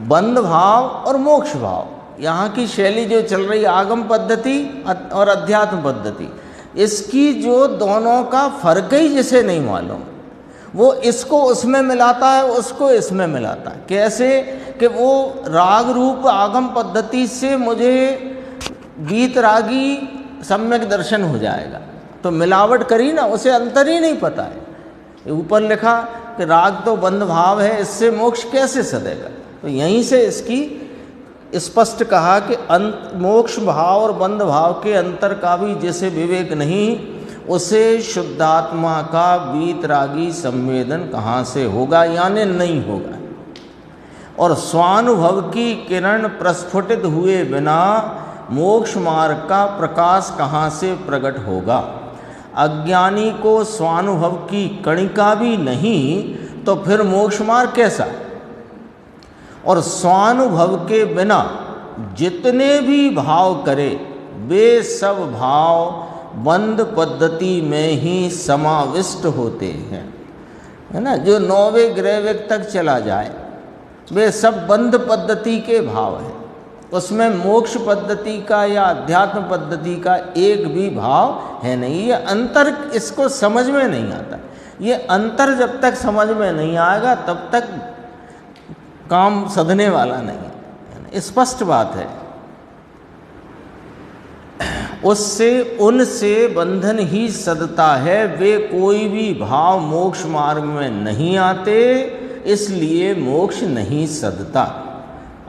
Speaker 1: बंद भाव और मोक्ष भाव, यहाँ की शैली जो चल रही आगम पद्धति और अध्यात्म पद्धति, इसकी जो दोनों का फर्क ही जिसे नहीं मालूम, वो इसको उसमें मिलाता है, उसको इसमें मिलाता है। कैसे कि वो राग रूप आगम पद्धति से मुझे बीतरागी सम्यक दर्शन हो जाएगा, तो मिलावट करी ना, उसे अंतर ही नहीं पता है। ऊपर लिखा कि राग तो बंध भाव है, इससे मोक्ष कैसे सदेगा? तो यहीं से इसकी स्पष्ट कहा कि मोक्ष भाव और बंध भाव के अंतर का भी जैसे विवेक नहीं, उसे शुद्धात्मा का बीतरागी संवेदन कहाँ से होगा, यानी नहीं होगा। और स्वानुभव की किरण प्रस्फुटित हुए बिना मोक्ष मार्ग का प्रकाश कहाँ से प्रकट होगा? अज्ञानी को स्वानुभव की कणिका भी नहीं, तो फिर मोक्ष मार्ग कैसा? और स्वानुभव के बिना जितने भी भाव करे, वे सब भाव बंद पद्धति में ही समाविष्ट होते हैं, है ना। जो 9वें ग्रह तक चला जाए, वे सब बंद पद्धति के भाव हैं। उसमें मोक्ष पद्धति का या अध्यात्म पद्धति का एक भी भाव है नहीं। ये अंतर इसको समझ में नहीं आता। ये अंतर जब तक समझ में नहीं आएगा तब तक काम सधने वाला नहीं है। स्पष्ट बात है। उससे उनसे बंधन ही सदता है, वे कोई भी भाव मोक्ष मार्ग में नहीं आते, इसलिए मोक्ष नहीं सदता।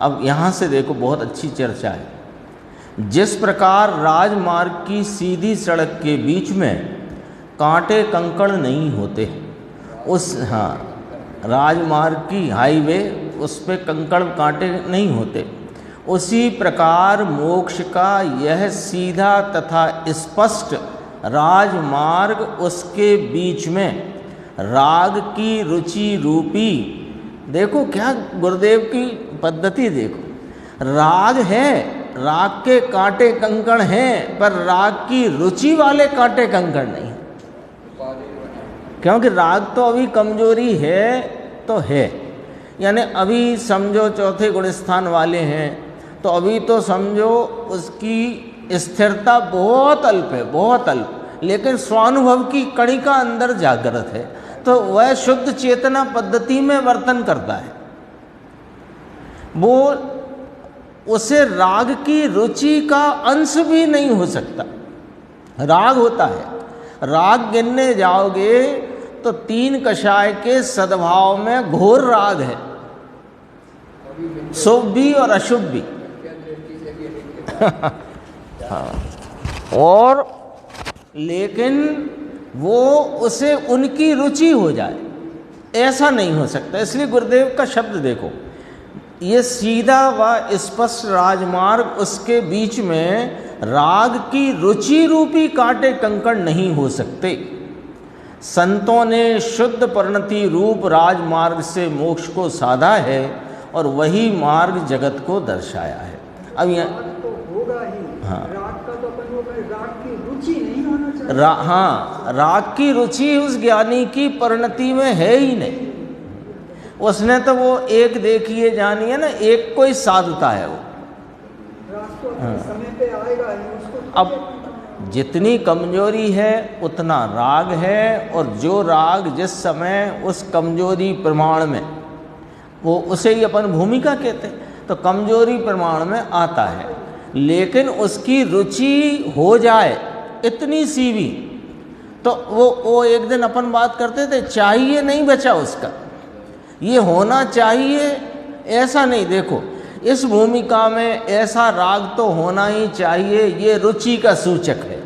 Speaker 1: अब यहाँ से देखो, बहुत अच्छी चर्चा है। जिस प्रकार राजमार्ग की सीधी सड़क के बीच में कांटे कंकड़ नहीं होते, राजमार्ग की हाईवे, उस पे कंकड़ कांटे नहीं होते, उसी प्रकार मोक्ष का यह सीधा तथा स्पष्ट राजमार्ग, उसके बीच में राग की रुचि रूपी, देखो क्या गुरुदेव की पद्धति देखो, राग है, राग के कांटे कंकड़ हैं, पर राग की रुचि वाले कांटे कंकड़ नहीं। क्योंकि राग तो अभी कमजोरी है तो है, यानी अभी समझो चौथे गुण स्थान वाले हैं, तो अभी तो समझो उसकी स्थिरता बहुत अल्प है, बहुत अल्प, लेकिन स्वानुभव की कणिका अंदर जागृत है, तो वह शुद्ध चेतना पद्धति में वर्तन करता है। वो उसे राग की रुचि का अंश भी नहीं हो सकता। राग होता है, राग गिनने जाओगे तो 3 कषाय के सद्भाव में घोर राग है, शुभ भी और अशुभ भी। हाँ, और लेकिन वो उसे उनकी रुचि हो जाए, ऐसा नहीं हो सकता। इसलिए गुरुदेव का शब्द देखो, ये सीधा व स्पष्ट राजमार्ग, उसके बीच में राग की रुचि रूपी कांटे कंकड़ नहीं हो सकते। संतों ने शुद्ध परिणति रूप राजमार्ग से मोक्ष को साधा है और वही मार्ग जगत को दर्शाया है। अब यहाँ
Speaker 2: तो होगा ही,
Speaker 1: हाँ,
Speaker 2: राग का तो अपन वो कहें, राग की रुचि नहीं होना चाहिए।
Speaker 1: हाँ, राग की रुचि उस ज्ञानी की परिणति में है ही नहीं। उसने तो वो एक देखिए जानिए ना, एक को ही साधता है वो।
Speaker 2: राग तो अपने समय पे आएगा ही, उसको
Speaker 1: अब जितनी कमजोरी है उतना राग है, और जो राग जिस समय उस कमजोरी प्रमाण में, वो उसे ही अपन भूमिका कहते हैं, तो कमजोरी प्रमाण में आता है। लेकिन उसकी रुचि हो जाए इतनी सी भी, तो वो एक दिन अपन बात करते थे, चाहिए नहीं बचा उसका, ये होना चाहिए ऐसा नहीं। देखो, इस भूमिका में ऐसा राग तो होना ही चाहिए, ये रुचि का सूचक है,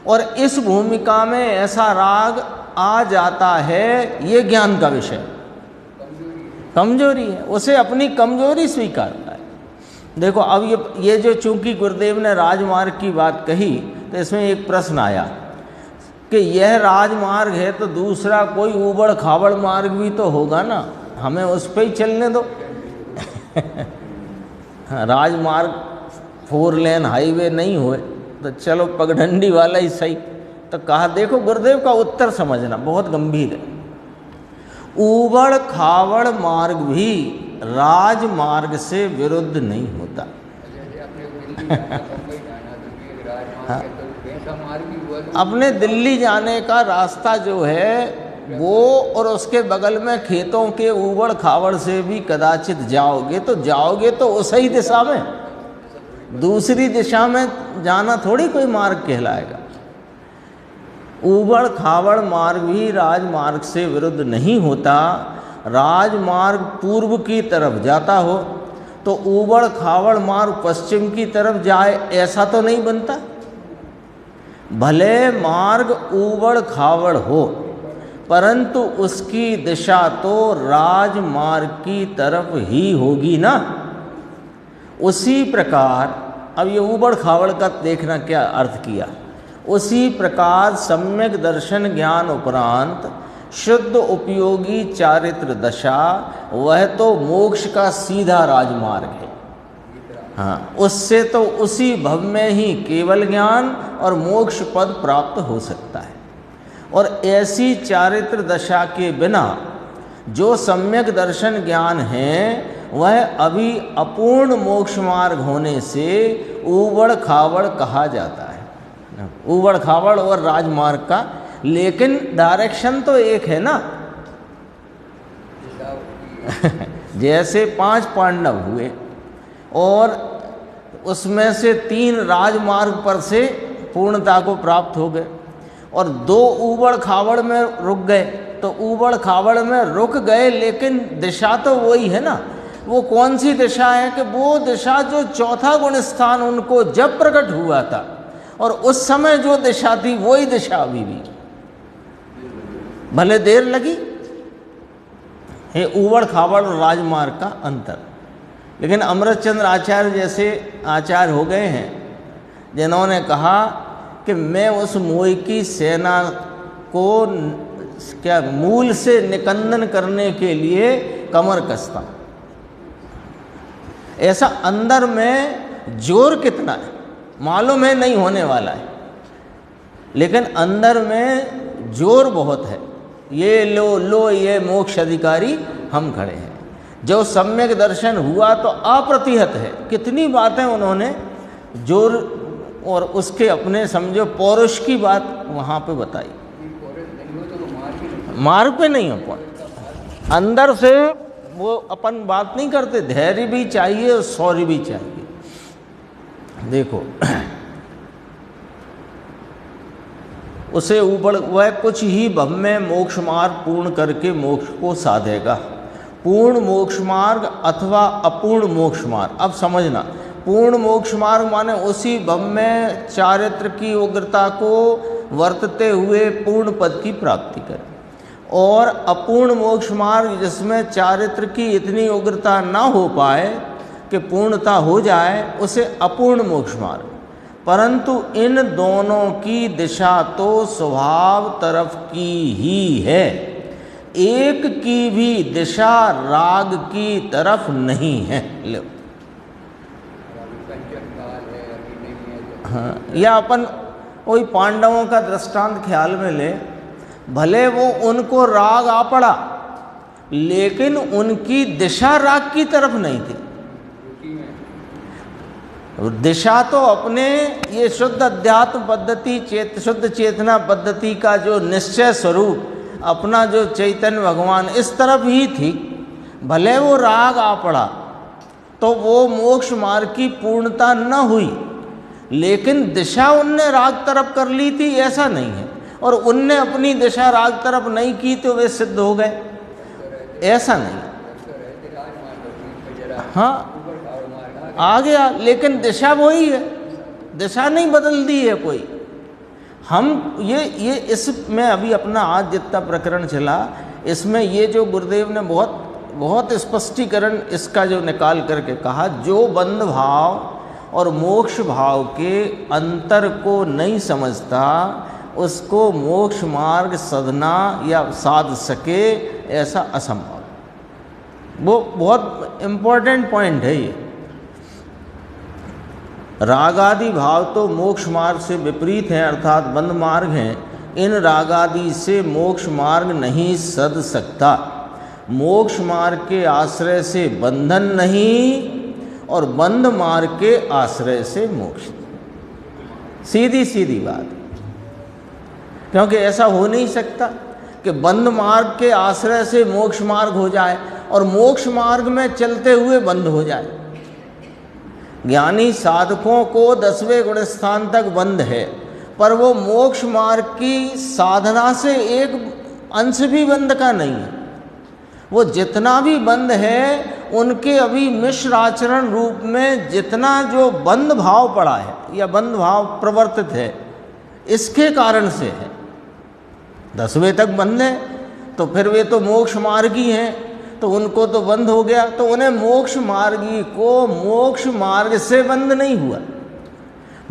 Speaker 1: और इस भूमिका में ऐसा राग आ जाता है, ये ज्ञान का विषय, कमजोरी है, उसे अपनी कमजोरी स्वीकारता है। देखो, अब ये जो चूंकि गुरुदेव ने राजमार्ग की बात कही, तो इसमें एक प्रश्न आया कि यह राजमार्ग है तो दूसरा कोई ऊबड़ खाबड़ मार्ग भी तो होगा ना, हमें उस पर ही चलने दो। राजमार्ग 4 लेन हाईवे नहीं हुए तो चलो पगडंडी वाला ही सही। तो कहा, देखो गुरुदेव का उत्तर समझना बहुत गंभीर है। ऊबड़ खाबड़ मार्ग भी राजमार्ग से विरुद्ध नहीं होता। अपने दिल्ली जाने का रास्ता जो है वो, और उसके बगल में खेतों के ऊबड़ खाबड़ से भी कदाचित जाओगे तो उसी दिशा में, दूसरी दिशा में जाना थोड़ी कोई मार्ग कहलाएगा। ऊबड़ खाबड़ मार्ग भी राजमार्ग से विरुद्ध नहीं होता। राजमार्ग पूर्व की तरफ जाता हो तो ऊबड़ खाबड़ मार्ग पश्चिम की तरफ जाए, ऐसा तो नहीं बनता। भले मार्ग ऊबड़ खाबड़ हो, परंतु उसकी दिशा तो राजमार्ग की तरफ ही होगी ना। उसी प्रकार, अब ये ऊबड़ खाबड़ का देखना क्या अर्थ किया, उसी प्रकार सम्यक दर्शन ज्ञान उपरांत शुद्ध उपयोगी चारित्र दशा, वह तो मोक्ष का सीधा राजमार्ग है। हाँ, उससे तो उसी भव में ही केवल ज्ञान और मोक्ष पद प्राप्त हो सकता है। और ऐसी चारित्र दशा के बिना जो सम्यक दर्शन ज्ञान है, वह अभी अपूर्ण मोक्ष मार्ग होने से ऊबड़ खाबड़ कहा जाता है। ऊबड़ खाबड़ और राजमार्ग का, लेकिन डायरेक्शन तो एक है ना। जैसे 5 पांडव हुए और उसमें से 3 राजमार्ग पर से पूर्णता को प्राप्त हो गए, और 2 ऊबड़ खाबड़ में रुक गए। तो ऊबड़ खाबड़ में रुक गए, लेकिन दिशा तो वही है ना। वो कौन सी दिशा है कि वो दिशा जो चौथा गुण स्थान उनको जब प्रकट हुआ था, और उस समय जो दिशा थी वही दिशा अभी भी, भले देर लगी। ये ऊबड़ खाबड़ और राजमार्ग का अंतर। लेकिन अमृतचंद्र आचार्य जैसे आचार्य हो गए हैं जिन्होंने कहा कि मैं उस मोह की सेना को क्या मूल से निकंदन करने के लिए कमर कसता हूँ। ऐसा अंदर में जोर कितना है मालूम है, नहीं होने वाला है, लेकिन अंदर में जोर बहुत है। ये लो ये मोक्ष अधिकारी हम खड़े हैं। जो सम्यक दर्शन हुआ तो अप्रतिहत है। कितनी बातें उन्होंने जोर और उसके अपने समझो पौरुष की बात वहाँ पे बताई। मार्ग पे नहीं हो, अंदर से वो अपन बात नहीं करते। धैर्य भी चाहिए और शौर्य भी चाहिए। देखो उसे ऊपर वह कुछ ही भव में मोक्ष मार्ग पूर्ण करके मोक्ष को साधेगा। पूर्ण मोक्ष मार्ग अथवा अपूर्ण मोक्ष मार्ग। अब समझना, पूर्ण मोक्ष मार्ग माने उसी भव्य चारित्र की उग्रता को वर्तते हुए पूर्ण पद की प्राप्ति करें, और अपूर्ण मोक्ष मार्ग जिसमें चारित्र की इतनी उग्रता ना हो पाए कि पूर्णता हो जाए, उसे अपूर्ण मोक्ष मार्ग। परंतु इन दोनों की दिशा तो स्वभाव तरफ की ही है, एक की भी दिशा राग की तरफ नहीं है। लो, हाँ, या अपन वही पांडवों का दृष्टांत ख्याल में ले, भले वो उनको राग आ पड़ा, लेकिन उनकी दिशा राग की तरफ नहीं थी। दिशा तो अपने ये शुद्ध अध्यात्म पद्धति, शुद्ध चेतना पद्धति का जो निश्चय स्वरूप, अपना जो चैतन्य भगवान, इस तरफ ही थी। भले वो राग आ पड़ा तो वो मोक्ष मार्ग की पूर्णता न हुई, लेकिन दिशा उनने राग तरफ कर ली थी, ऐसा नहीं है। और उनने अपनी दिशा राग तरफ नहीं की तो वे सिद्ध हो गए, ऐसा नहीं। हाँ, आ गया, लेकिन दिशा वही है, दिशा नहीं बदल दी है कोई। हम ये इसमें अभी अपना आज जितना प्रकरण चला, इसमें ये जो गुरुदेव ने बहुत स्पष्टीकरण इसका जो निकाल करके कहा, जो बंध भाव और मोक्ष भाव के अंतर को नहीं समझता, उसको मोक्ष मार्ग साधना या साध सके, ऐसा असंभव। वो बहुत इम्पोर्टेंट पॉइंट है ये। रागादि भाव तो मोक्ष मार्ग से विपरीत हैं, अर्थात बंध मार्ग हैं। इन रागादि से मोक्ष मार्ग नहीं सध सकता। मोक्ष मार्ग के आश्रय से बंधन नहीं, और बंध मार्ग के आश्रय से मोक्ष। सीधी सीधी बात, क्योंकि ऐसा हो नहीं सकता कि बंध मार्ग के आश्रय से मोक्ष मार्ग हो जाए और मोक्ष मार्ग में चलते हुए बंध हो जाए। ज्ञानी साधकों को 10वें गुण स्थान तक बंध है, पर वो मोक्ष मार्ग की साधना से एक अंश भी बंध का नहीं है। वो जितना भी बंध है, उनके अभी मिश्र आचरण रूप में जितना जो बंध भाव पड़ा है या बंध भाव प्रवर्तित है, इसके कारण से है। 10वें तक बंध है तो फिर वे तो मोक्ष मार्गी हैं, तो उनको तो बंध हो गया, तो उन्हें मोक्ष मार्गी को मोक्ष मार्ग से बंध नहीं हुआ।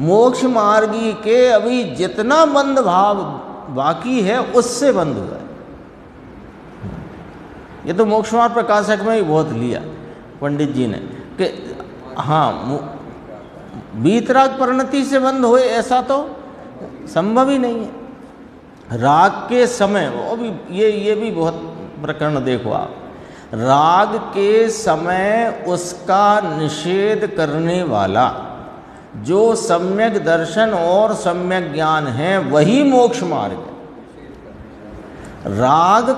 Speaker 1: मोक्ष मार्गी के अभी जितना बंध भाव बाकी है, उससे बंध हुआ है। ये तो मोक्ष मार्ग प्रकाशक में ही बहुत लिया पंडित जी ने कि हाँ, वीतराग परिणति से बंध हुए, ऐसा तो संभव ही नहीं है। राग के समय, अभी ये भी बहुत प्रकरण देखो आप, राग के समय उसका निषेध करने वाला जो सम्यक दर्शन और सम्यक ज्ञान है, वही मोक्ष मार्ग है। राग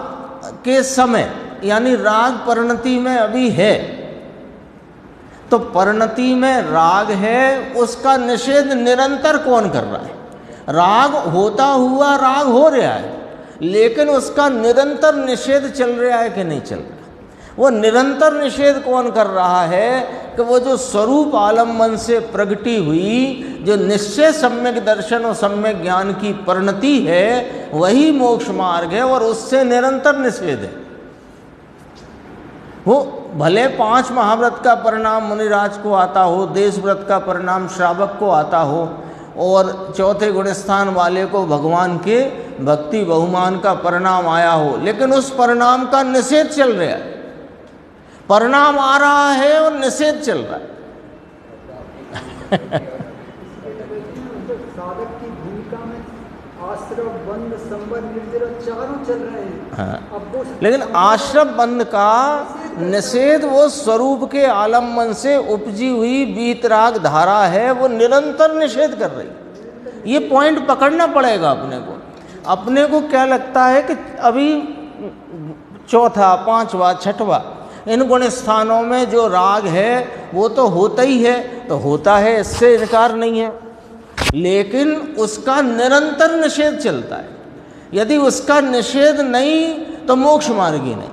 Speaker 1: के समय यानी राग परिणति में अभी है, तो परिणति में राग है, उसका निषेध निरंतर कौन कर रहा है? राग होता हुआ राग हो रहा है, लेकिन उसका निरंतर निषेध चल रहा है कि नहीं चल रहा? वो निरंतर निषेध कौन कर रहा है कि वो जो स्वरूप आलम्बन से प्रगटी हुई जो निश्चय सम्यक दर्शन और सम्यक ज्ञान की परिणति है, वही मोक्ष मार्ग है और उससे निरंतर निषेध है। वो भले 5 महाव्रत का परिणाम मुनिराज को आता हो, देश व्रत का परिणाम श्रावक को आता हो, और 4थे गुण स्थान वाले को भगवान के भक्ति बहुमान का परिणाम आया हो, लेकिन उस परिणाम का निषेध चल रहा है। परिणाम आ रहा है और निषेध चल रहा है।
Speaker 2: साधक की भूमिका में आश्रम बंध संबंध निर्जरा चारों चल रहे हैं।
Speaker 1: हाँ। लेकिन आश्रम बंध का निषेध वो स्वरूप के आलम्बन से उपजी हुई वीतराग धारा है, वो निरंतर निषेध कर रही। ये पॉइंट पकड़ना पड़ेगा अपने को। अपने को क्या लगता है कि अभी 4था, 5वां, 6वां इन गुण स्थानों में जो राग है वो तो होता ही है, तो होता है, इससे इनकार नहीं है, लेकिन उसका निरंतर निषेध चलता है। यदि उसका निषेध नहीं तो मोक्ष मार्गी नहीं।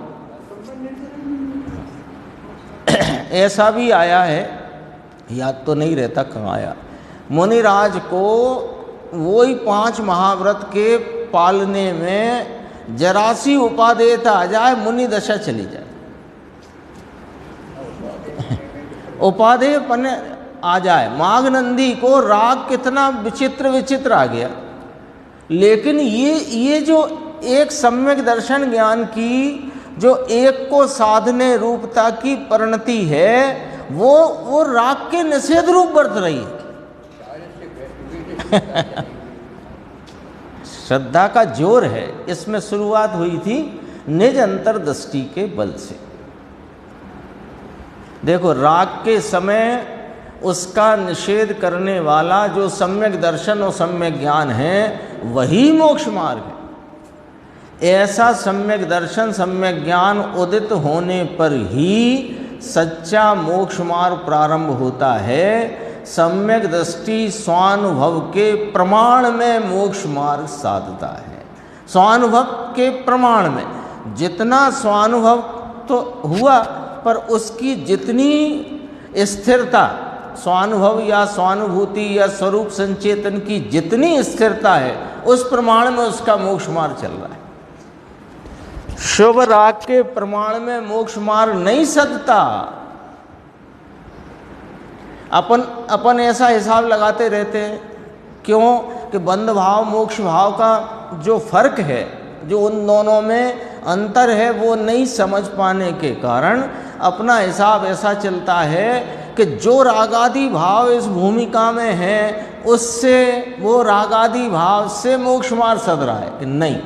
Speaker 1: ऐसा भी आया है, याद तो नहीं रहता कहाँ आया, मुनिराज को वही 5 महाव्रत के पालने में जरासी उपादेयता आ जाए, मुनि दशा चली जाए, उपादेयपन आ जाए। माघनंदी को राग कितना विचित्र विचित्र आ गया, लेकिन ये जो एक सम्यक दर्शन ज्ञान की जो एक को साधने रूपता की परिणति है, वो राग के निषेध रूप बरत रही है। श्रद्धा का जोर है। इसमें शुरुआत हुई थी निज अंतर्दृष्टि के बल से। देखो, राग के समय उसका निषेध करने वाला जो सम्यक दर्शन और सम्यक ज्ञान है, वही मोक्ष मार्ग है। ऐसा सम्यक दर्शन सम्यक ज्ञान उदित होने पर ही सच्चा मोक्ष मार्ग प्रारंभ होता है। सम्यक दृष्टि स्वानुभव के प्रमाण में मोक्ष मार्ग साधता है। स्वानुभव के प्रमाण में, जितना स्वानुभव तो हुआ, पर उसकी जितनी स्थिरता, स्वानुभव या स्वानुभूति या स्वरूप संचेतन की जितनी स्थिरता है, उस प्रमाण में उसका मोक्ष मार्ग चल रहा है। शुभ राग के प्रमाण में मोक्ष मार्ग नहीं सदता। अपन ऐसा हिसाब लगाते रहते हैं, क्यों कि बंध भाव मोक्ष भाव का जो फर्क है, जो उन दोनों में अंतर है, वो नहीं समझ पाने के कारण अपना हिसाब ऐसा चलता है कि जो रागादि भाव इस भूमिका में है, उससे वो रागादि भाव से मोक्ष मार्ग सद रहा है। नहीं,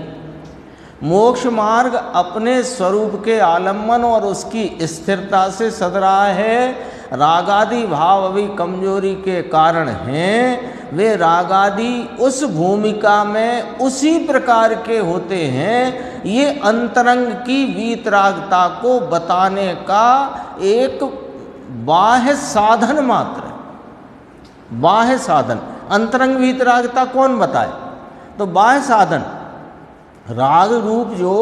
Speaker 1: मोक्ष मार्ग अपने स्वरूप के आलम्बन और उसकी स्थिरता से सद रहा है। रागादि भाव अभी कमजोरी के कारण हैं, वे रागादि उस भूमिका में उसी प्रकार के होते हैं। ये अंतरंग की वीतरागता को बताने का एक बाह्य साधन मात्र है। बाह्य साधन, अंतरंग वीतरागता कौन बताए? तो बाह्य साधन, राग रूप जो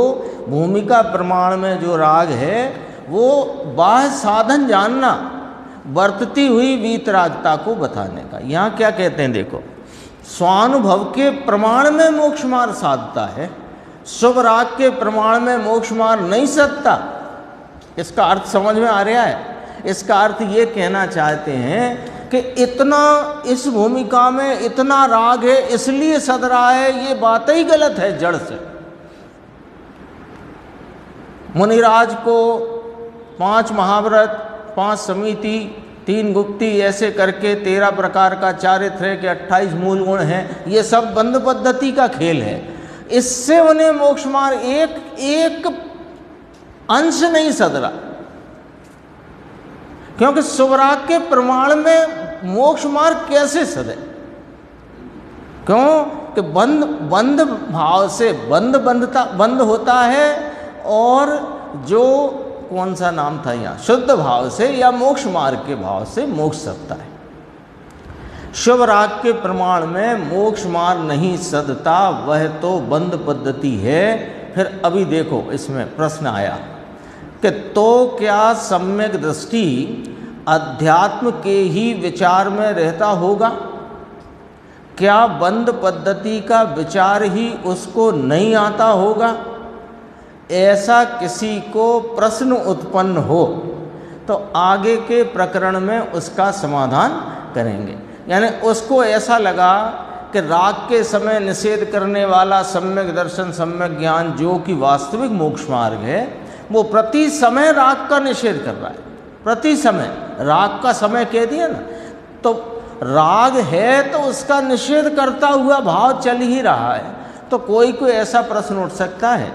Speaker 1: भूमिका प्रमाण में जो राग है, वो बाह्य साधन जानना, बरतती हुई वीतरागता को बताने का। यहाँ क्या कहते हैं, देखो, स्वानुभव के प्रमाण में मोक्ष मार्ग साधता है, शुभ राग के प्रमाण में मोक्ष मार्ग नहीं साधता। इसका अर्थ समझ में आ रहा है? इसका अर्थ ये कहना चाहते हैं कि इतना इस भूमिका में इतना राग है इसलिए सद रहा है, ये बात ही गलत है जड़ से। मुनिराज को 5 महाव्रत, 5 समिति, 3 गुप्ती, ऐसे करके 13 प्रकार का चारित्र है कि 28 मूल गुण हैं। ये सब बंध पद्धति का खेल है। इससे उन्हें मोक्ष मार्ग एक अंश नहीं सदरा, क्योंकि शुभराग के प्रमाण में मोक्ष मार्ग कैसे सदे? क्यों कि बंध भाव से बंध होता है, और जो कौन सा नाम था यहाँ, शुद्ध भाव से या मोक्ष मार्ग के भाव से मोक्ष सदता है। शुभ राग के प्रमाण में मोक्ष मार्ग नहीं सदता, वह तो बंध पद्धति है। फिर अभी देखो, इसमें प्रश्न आया कि तो क्या सम्यक दृष्टि अध्यात्म के ही विचार में रहता होगा? क्या बंध पद्धति का विचार ही उसको नहीं आता होगा? ऐसा किसी को प्रश्न उत्पन्न हो तो आगे के प्रकरण में उसका समाधान करेंगे। यानी उसको ऐसा लगा कि राग के समय निषेध करने वाला सम्यक दर्शन सम्यक ज्ञान जो कि वास्तविक मोक्ष मार्ग है, वो प्रति समय राग का निषेध कर रहा है। प्रति समय राग का समय कह दिया ना, तो राग है तो उसका निषेध करता हुआ भाव चल ही रहा है। तो कोई ऐसा प्रश्न उठ सकता है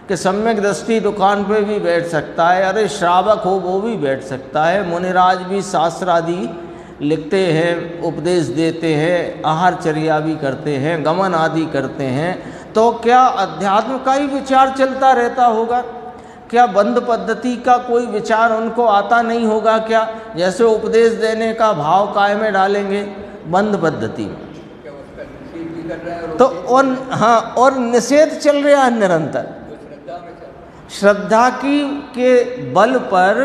Speaker 1: कि सम्यक दृष्टि दुकान पे भी बैठ सकता है, अरे श्रावक हो वो भी बैठ सकता है, मुनिराज भी शास्त्र आदि लिखते हैं, उपदेश देते हैं, आहारचर्या भी करते हैं, गमन आदि करते हैं, तो क्या अध्यात्म का ही विचार चलता रहता होगा? क्या बंध पद्धति का कोई विचार उनको आता नहीं होगा क्या? जैसे उपदेश देने का भाव काय में डालेंगे बंध पद्धति में, तो और निषेध चल रहा है निरंतर। श्रद्धा के बल पर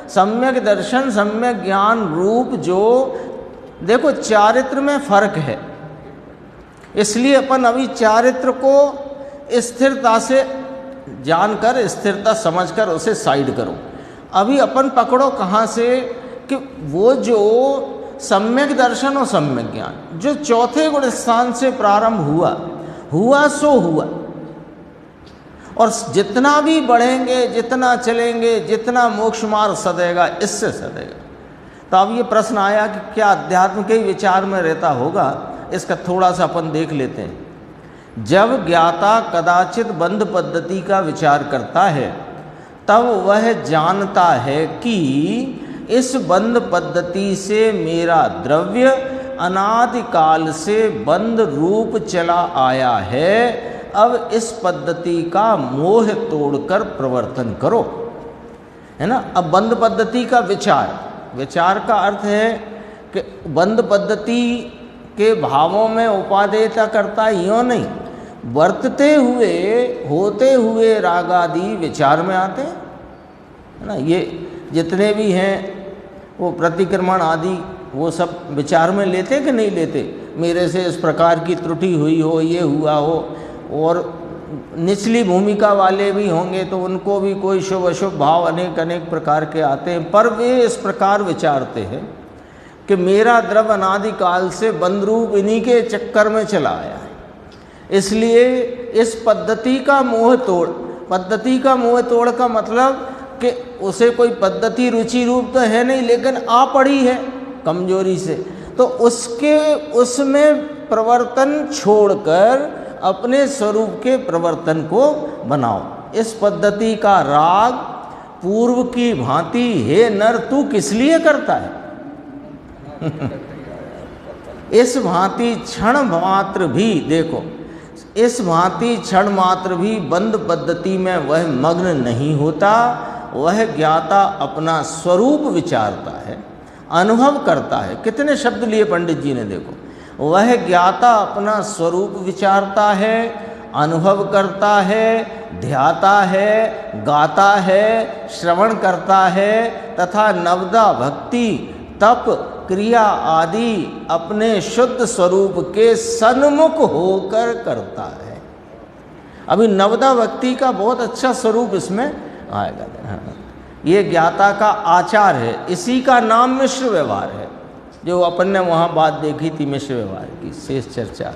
Speaker 1: सम्यक दर्शन, सम्यक ज्ञान रूप जो, देखो चारित्र में फर्क है, इसलिए अपन अभी चारित्र को स्थिरता से जानकर, स्थिरता समझकर उसे साइड करो। अभी अपन पकड़ो कहाँ से कि वो जो सम्यक दर्शन और सम्यक ज्ञान जो चौथे गुण स्थान से प्रारंभ हुआ सो हुआ, और जितना भी बढ़ेंगे, जितना चलेंगे, जितना मोक्ष मार्ग सदेगा, इससे सदेगा। तो अब ये प्रश्न आया कि क्या अध्यात्म के विचार में रहता होगा, इसका थोड़ा सा अपन देख लेते हैं। जब ज्ञाता कदाचित बंध पद्धति का विचार करता है तब वह जानता है कि इस बंध पद्धति से मेरा द्रव्य अनादिकाल से बंध रूप चला आया है। अब इस पद्धति का मोह तोड़कर प्रवर्तन करो, है ना। अब बंध पद्धति का विचार का अर्थ है कि बंध पद्धति के भावों में उपादेयता करता यूँ नहीं, वर्तते हुए होते हुए राग आदि विचार में आते हैं, है ना। ये जितने भी हैं वो प्रतिक्रमण आदि वो सब विचार में लेते कि नहीं लेते, मेरे से इस प्रकार की त्रुटि हुई हो, ये हुआ हो। और निचली भूमिका वाले भी होंगे तो उनको भी कोई शुभ अशुभ भाव अनेक अनेक प्रकार के आते हैं, पर वे इस प्रकार विचारते हैं कि मेरा द्रव्य अनादिकाल से बंध रूप इन्हीं के चक्कर में चला आया है, इसलिए इस पद्धति का मोह तोड़। पद्धति का मोह तोड़ का मतलब कि उसे कोई पद्धति रुचि रूप तो है नहीं, लेकिन आ पड़ी है कमजोरी से, तो उसमें प्रवर्तन छोड़कर अपने स्वरूप के प्रवर्तन को बनाओ। इस पद्धति का राग पूर्व की भांति हे नर तू किस लिए करता है इस भांति क्षण मात्र भी, देखो इस भांति क्षण मात्र भी बंध पद्धति में वह मग्न नहीं होता। वह ज्ञाता अपना स्वरूप विचारता है, अनुभव करता है। कितने शब्द लिए पंडित जी ने, देखो वह ज्ञाता अपना स्वरूप विचारता है, अनुभव करता है, ध्याता है, गाता है, श्रवण करता है तथा नवदा भक्ति तप क्रिया आदि अपने शुद्ध स्वरूप के सन्मुख होकर करता है। अभी नवदा भक्ति का बहुत अच्छा स्वरूप इसमें आएगा। ये ज्ञाता का आचार है, इसी का नाम मिश्र व्यवहार है, जो अपन ने वहाँ बात देखी थी मिश्र व्यवहार की, शेष चर्चा।